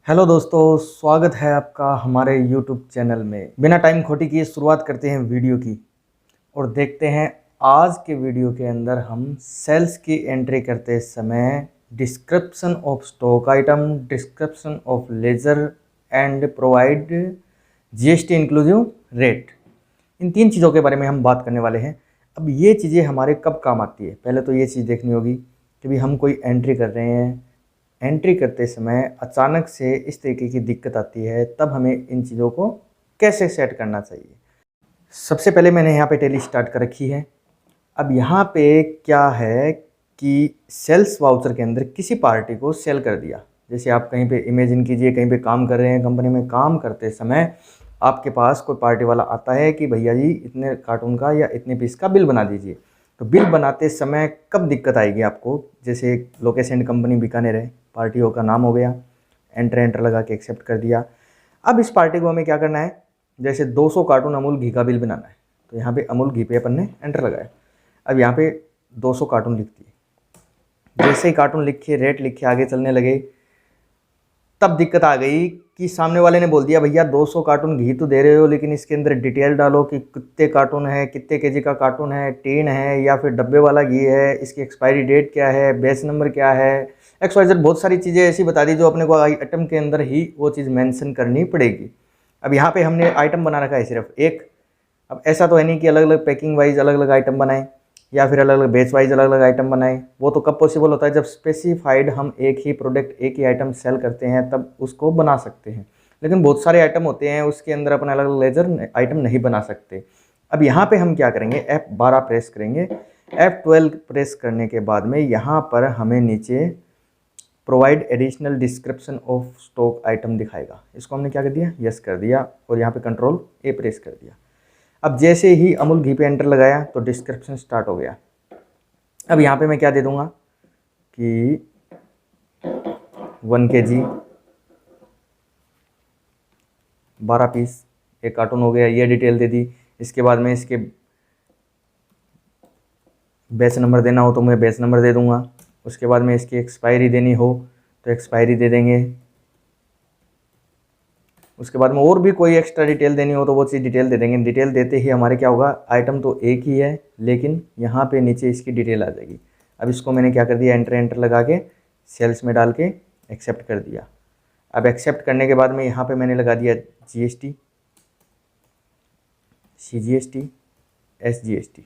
Hello दोस्तों, स्वागत है आपका हमारे YouTube चैनल में। बिना टाइम खोटी किए शुरुआत करते हैं वीडियो की और देखते हैं आज के वीडियो के अंदर हम सेल्स की एंट्री करते समय description of stock item, description of ledger and provide GST inclusive rate, इन तीन चीज़ों के बारे में हम बात करने वाले हैं। अब ये चीज़ें हमारे कब काम आती है, पहले तो ये चीज़ देखनी होगी कि भी हम कोई एंट्री कर रहे हैं, एंट्री करते समय अचानक से इस तरीके की दिक्कत आती है, तब हमें इन चीज़ों को कैसे सेट करना चाहिए। सबसे पहले मैंने यहाँ पे टैली स्टार्ट कर रखी है। अब यहाँ पे क्या है कि सेल्स वाउचर के अंदर किसी पार्टी को सेल कर दिया। जैसे आप कहीं पे इमेजिन कीजिए, कहीं पे काम कर रहे हैं, कंपनी में काम करते समय आपके पास कोई पार्टी वाला आता है कि भैया जी इतने कार्टून का या इतने पीस का बिल बना दीजिए। तो बिल बनाते समय कब दिक्कत आएगी आपको, जैसे लोकेशन कंपनी बीकानेर है, पार्टियों का नाम हो गया, एंटर लगा के एक्सेप्ट कर दिया। अब इस पार्टी को हमें क्या करना है, जैसे 200 कार्टून अमूल घी का बिल बनाना है, तो यहाँ पे अमूल घी पे अपन ने एंटर लगाया। अब यहाँ पे 200 कार्टून लिख दिए। जैसे ही कार्टून लिखे, रेट लिखे, आगे चलने लगे, तब दिक्कत आ गई कि सामने वाले ने बोल दिया भैया 200 कार्टून घी तो दे रहे हो, लेकिन इसके अंदर डिटेल डालो कि कितने कार्टून है, कितने केजी का कार्टून है, टीन है या फिर डब्बे वाला घी है, इसकी एक्सपायरी डेट क्या है, बैच नंबर क्या है, XYZ बहुत सारी चीज़ें ऐसी बता दी जो अपने को आइटम के अंदर ही वो चीज़ मेंशन करनी पड़ेगी। अब यहाँ पे हमने आइटम बना रखा है सिर्फ एक। अब ऐसा तो है नहीं कि अलग अलग पैकिंग वाइज अलग अलग आइटम बनाएं या फिर अलग अलग बैच वाइज अलग अलग आइटम बनाएं। वो तो कब पॉसिबल होता है, जब स्पेसिफाइड हम एक ही प्रोडक्ट, एक ही आइटम सेल करते हैं, तब उसको बना सकते हैं। लेकिन बहुत सारे आइटम होते हैं, उसके अंदर अपन अलग अलग लेजर आइटम नहीं बना सकते। अब यहाँ पे हम क्या करेंगे, F12 प्रेस करेंगे। F12 प्रेस करने के बाद में यहाँ पर हमें नीचे provide additional description of stock item दिखाएगा। इसको हमने क्या कर दिया, यस कर दिया और यहाँ पे कंट्रोल A प्रेस कर दिया। अब जैसे ही अमूल घी पे एंटर लगाया तो डिस्क्रिप्शन स्टार्ट हो गया। अब यहाँ पे मैं क्या दे दूंगा कि 1 kg 12 पीस, एक कार्टून हो गया, ये डिटेल दे दी। इसके बाद में इसके बैच नंबर देना हो तो मैं बैच नंबर दे दूंगा। उसके बाद में इसकी एक्सपायरी देनी हो तो एक्सपायरी दे देंगे। उसके बाद में और भी कोई एक्स्ट्रा डिटेल देनी हो तो वो चीज़ डिटेल दे देंगे। डिटेल देते ही हमारे क्या होगा, आइटम तो एक ही है लेकिन यहाँ पे नीचे इसकी डिटेल आ जाएगी। अब इसको मैंने क्या कर दिया, एंटर लगा के सेल्स में डाल के एक्सेप्ट कर दिया। अब एक्सेप्ट करने के बाद में यहाँ पे मैंने लगा दिया GST, CGST, SGST।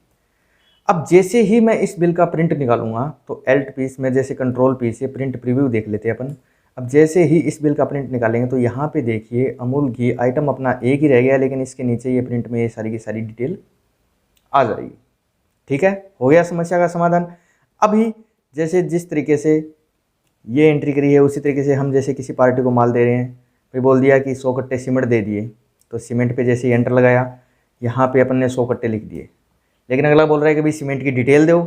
अब जैसे ही मैं इस बिल का प्रिंट निकालूंगा तो एल्ट पीस में, जैसे कंट्रोल पी से प्रिंट प्रीव्यू देख लेते हैं अपन। अब जैसे ही इस बिल का प्रिंट निकालेंगे तो यहाँ पे देखिए अमूल घी आइटम अपना एक ही रह गया, लेकिन इसके नीचे ये प्रिंट में ये सारी की सारी डिटेल आ जाएगी। ठीक है, हो गया समस्या का समाधान। अभी जैसे जिस तरीके से ये एंट्री करी है उसी तरीके से हम जैसे किसी पार्टी को माल दे रहे हैं, फिर बोल दिया कि 100 कट्टे सीमेंट दे दिए, तो सीमेंट पे जैसे ही एंटर लगाया यहाँ पे अपन ने 100 कट्टे लिख दिए। लेकिन अगला बोल रहा है कि भाई सीमेंट की डिटेल दो।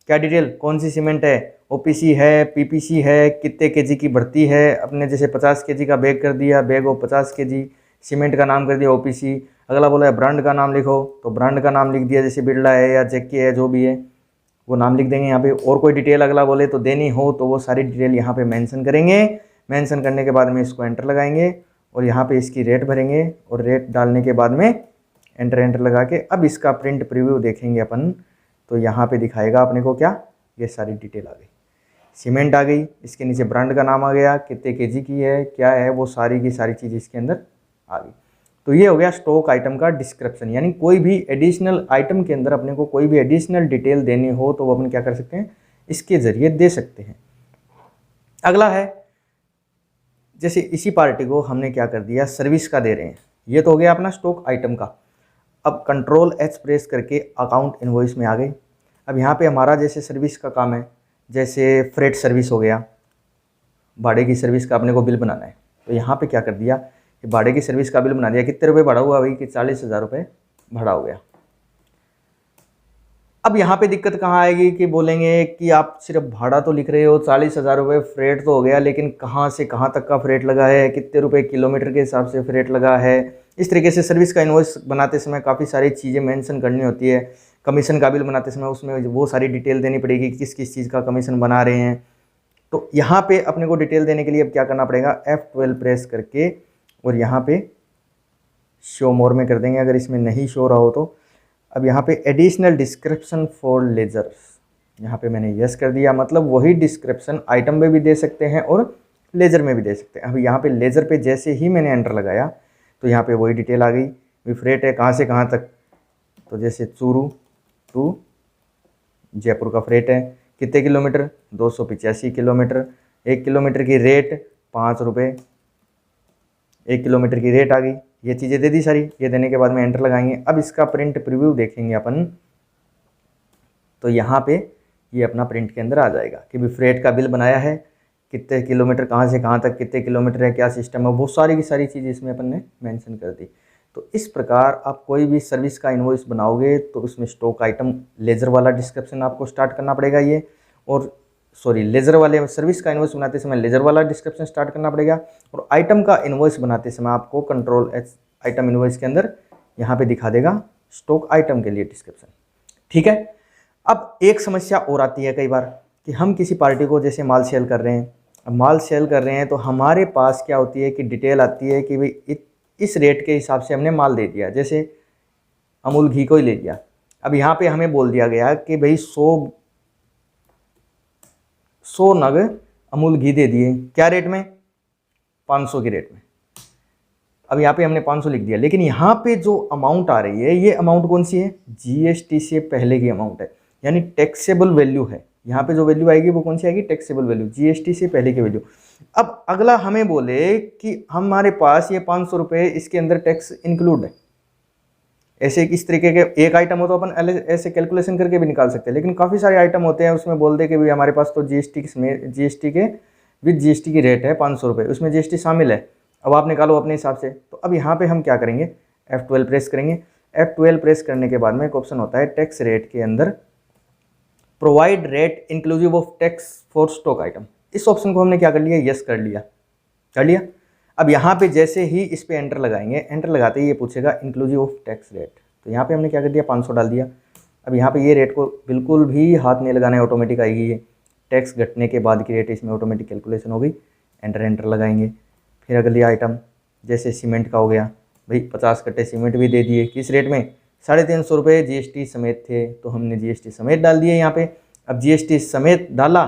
क्या डिटेल, कौन सी सीमेंट है, OPC है, PPC है, कितने केजी की भर्ती है। अपने जैसे 50 केजी का बैग कर दिया, बैग ऑफ 50 केजी, सीमेंट का नाम कर दिया OPC। अगला बोला है ब्रांड का नाम लिखो, तो ब्रांड का नाम लिख दिया, जैसे बिरला है या जेके है, जो भी है वो नाम लिख देंगे यहाँ पे। और कोई डिटेल अगला बोले तो देनी हो तो वो सारी डिटेल यहाँ पे मेंशन करेंगे। मेंशन करने के बाद में इसको एंटर लगाएंगे और यहाँ पे इसकी रेट भरेंगे और रेट डालने के बाद में एंटर लगा के अब इसका प्रिंट प्रीव्यू देखेंगे अपन, तो यहाँ पे दिखाएगा अपने को क्या, ये सारी डिटेल आ गई। सीमेंट आ गई, इसके नीचे ब्रांड का नाम आ गया, कितने केजी की है, क्या है, वो सारी की सारी चीज़ इसके अंदर आ गई। तो ये हो गया स्टॉक आइटम का डिस्क्रिप्शन। यानी कोई भी एडिशनल आइटम के अंदर अपने को कोई भी एडिशनल डिटेल देनी हो तो वो अपन क्या कर सकते हैं, इसके ज़रिए दे सकते हैं। अगला है, जैसे इसी पार्टी को हमने क्या कर दिया, सर्विस का दे रहे हैं। ये तो हो गया अपना स्टॉक आइटम का। अब कंट्रोल H प्रेस करके अकाउंट इनवॉइस में आ गए। अब यहाँ पे हमारा जैसे सर्विस का काम है, जैसे फ्रेट सर्विस हो गया, भाड़े की सर्विस का अपने को बिल बनाना है, तो यहाँ पे क्या कर दिया कि भाड़े की सर्विस का बिल बना दिया। कितने रुपए भाड़ा हुआ भाई, कि 40,000 रुपये भाड़ा हो गया। अब यहाँ पे दिक्कत कहाँ आएगी कि बोलेंगे कि आप सिर्फ भाड़ा तो लिख रहे हो 40,000 रुपये, फ्रेट तो हो गया, लेकिन कहाँ से कहाँ तक का फ्रेट लगा है, कितने रुपए किलोमीटर के हिसाब से फ्रेट लगा है। इस तरीके से सर्विस का इनवॉइस बनाते समय काफ़ी सारी चीज़ें मेंशन करनी होती है। कमीशन का बिल बनाते समय उसमें वो सारी डिटेल देनी पड़ेगी कि किस किस चीज़ का कमीशन बना रहे हैं। तो यहाँ पे अपने को डिटेल देने के लिए अब क्या करना पड़ेगा, F12 प्रेस करके और यहाँ पे शो मोर में कर देंगे अगर इसमें नहीं शो रहा हो तो। अब यहाँ पे एडिशनल डिस्क्रिप्शन फॉर लेजर्स, यहाँ पे मैंने यस कर दिया, मतलब वही डिस्क्रिप्शन आइटम में भी दे सकते हैं और लेज़र में भी दे सकते हैं। अब यहाँ पे लेज़र पे जैसे ही मैंने एंटर लगाया तो यहाँ पे वही डिटेल आ गई, भी फ्रेट है कहाँ से कहाँ तक, तो जैसे चूरू टू जयपुर का फ्रेट है, कितने किलोमीटर, 285 किलोमीटर, 1 किलोमीटर की रेट 5 रुपये, 1 किलोमीटर की रेट आ गई। ये चीज़ें दे दी सारी, ये देने के बाद में एंटर लगाएंगे। अब इसका प्रिंट प्रीव्यू देखेंगे अपन, तो यहाँ पे ये अपना प्रिंट के अंदर आ जाएगा कि भी फ्रेट का बिल बनाया है, कितने किलोमीटर कहाँ से कहाँ तक, कितने किलोमीटर है, क्या सिस्टम है, वो सारी की सारी चीज़ इसमें अपन ने मेंशन कर दी। तो इस प्रकार आप कोई भी सर्विस का इनवॉइस बनाओगे तो उसमें स्टॉक आइटम लेज़र वाला डिस्क्रिप्शन आपको स्टार्ट करना पड़ेगा ये, और लेज़र वाले सर्विस का इनवॉइस बनाते समय लेज़र वाला डिस्क्रिप्शन स्टार्ट करना पड़ेगा, और आइटम का इनवॉइस बनाते समय आपको कंट्रोल एच आइटम इनवॉइस के अंदर यहाँ पे दिखा देगा स्टॉक आइटम के लिए डिस्क्रिप्शन। ठीक है। अब एक समस्या और आती है कई बार कि हम किसी पार्टी को जैसे माल सेल कर रहे हैं, अब माल सेल कर रहे हैं तो हमारे पास क्या होती है कि डिटेल आती है कि भाई इस रेट के हिसाब से हमने माल दे दिया, जैसे अमूल घी को ही ले लिया। अब यहाँ पे हमें बोल दिया गया कि भाई 100 नग अमूल घी दे दिए, क्या रेट में, 500 के रेट में। अब यहाँ पे हमने 500 लिख दिया, लेकिन यहाँ पे जो अमाउंट आ रही है ये अमाउंट कौन सी है, जीएसटी से पहले की अमाउंट है, यानी टैक्सेबल वैल्यू है। यहाँ पे जो वैल्यू आएगी वो कौन सी आएगी, टैक्सेबल वैल्यू, जीएसटी से पहले की वैल्यू। अब अगला हमें बोले कि हमारे पास ये 500 रुपये इसके अंदर टैक्स इंक्लूड है, ऐसे इस तरीके के एक आइटम हो तो अपन ऐसे कैलकुलेशन करके भी निकाल सकते हैं, लेकिन काफ़ी सारे आइटम होते हैं उसमें बोल दे कि भाई हमारे पास तो जीएसटी के विद जीएसटी की रेट है 500 रुपये, उसमें जीएसटी शामिल है, अब आप निकालो अपने हिसाब से। तो अब यहाँ पे हम क्या करेंगे, F12 प्रेस करेंगे। F12 प्रेस करने के बाद में एक ऑप्शन होता है टैक्स रेट के अंदर, provide rate inclusive of tax for stock item, इस ऑप्शन को हमने क्या कर लिया, यस कर लिया। अब यहाँ पे जैसे ही इस पे एंटर लगाएंगे, एंटर लगाते ही ये पूछेगा इंक्लूसिव ऑफ टैक्स रेट, तो यहाँ पे हमने क्या कर दिया, 500 डाल दिया। अब यहाँ पे ये रेट को बिल्कुल भी हाथ नहीं लगाना है, ऑटोमेटिक आएगी ये, टैक्स घटने के बाद की रेट इसमें ऑटोमेटिक कैलकुलेशन हो गई। एंटर लगाएंगे। फिर अगली आइटम जैसे सीमेंट का हो गया, भाई 50 कट्टे सीमेंट भी दे दिए, किस रेट में, 350 रुपये जीएसटी समेत थे, तो हमने जीएसटी समेत डाल दिए यहाँ पे। अब जीएसटी समेत डाला,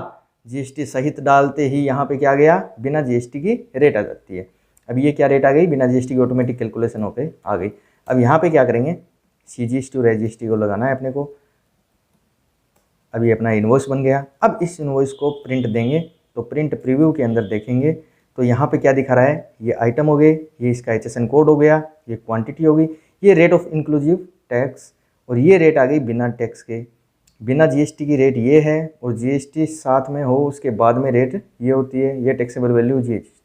जीएसटी सहित डालते ही यहाँ पे क्या गया, बिना जीएसटी की रेट आ जाती है। अब ये क्या रेट आ गई, बिना जीएसटी की ऑटोमेटिक कैलकुलेशन होकर आ गई। अब यहाँ पे क्या करेंगे, सीजीएसटी और एसजीएसटी को लगाना है अपने को। अब ये अपना इनवॉइस बन गया। अब इस इनवॉइस को प्रिंट देंगे, तो प्रिंट प्रीव्यू के अंदर देखेंगे तो यहाँ पे क्या दिखा रहा है, ये आइटम हो गए, ये इसका HSN कोड हो गया, ये क्वांटिटी हो गई, ये रेट ऑफ इंक्लूसिव टैक्स, और ये रेट आ गई बिना टैक्स के, बिना जीएसटी की रेट ये है, और जीएसटी साथ में हो उसके बाद में रेट ये होती है, ये टैक्सेबल वैल्यू जीएसटी,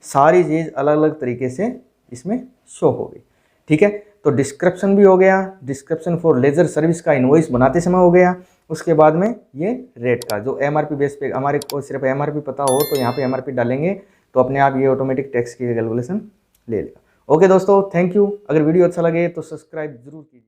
सारी चीज़ अलग अलग तरीके से इसमें शो हो गई। ठीक है, तो डिस्क्रिप्शन भी हो गया, डिस्क्रिप्शन फॉर लेजर सर्विस का इनवॉइस बनाते समय हो गया। उसके बाद में ये रेट का जो एमआरपी बेस पे, हमारे को सिर्फ एमआरपी पता हो तो यहाँ पे एमआरपी डालेंगे तो अपने आप ये ऑटोमेटिक टैक्स की कैलकुलेशन ले लेगा। ओके दोस्तों, थैंक यू। अगर वीडियो अच्छा लगे तो सब्सक्राइब जरूर कीजिए।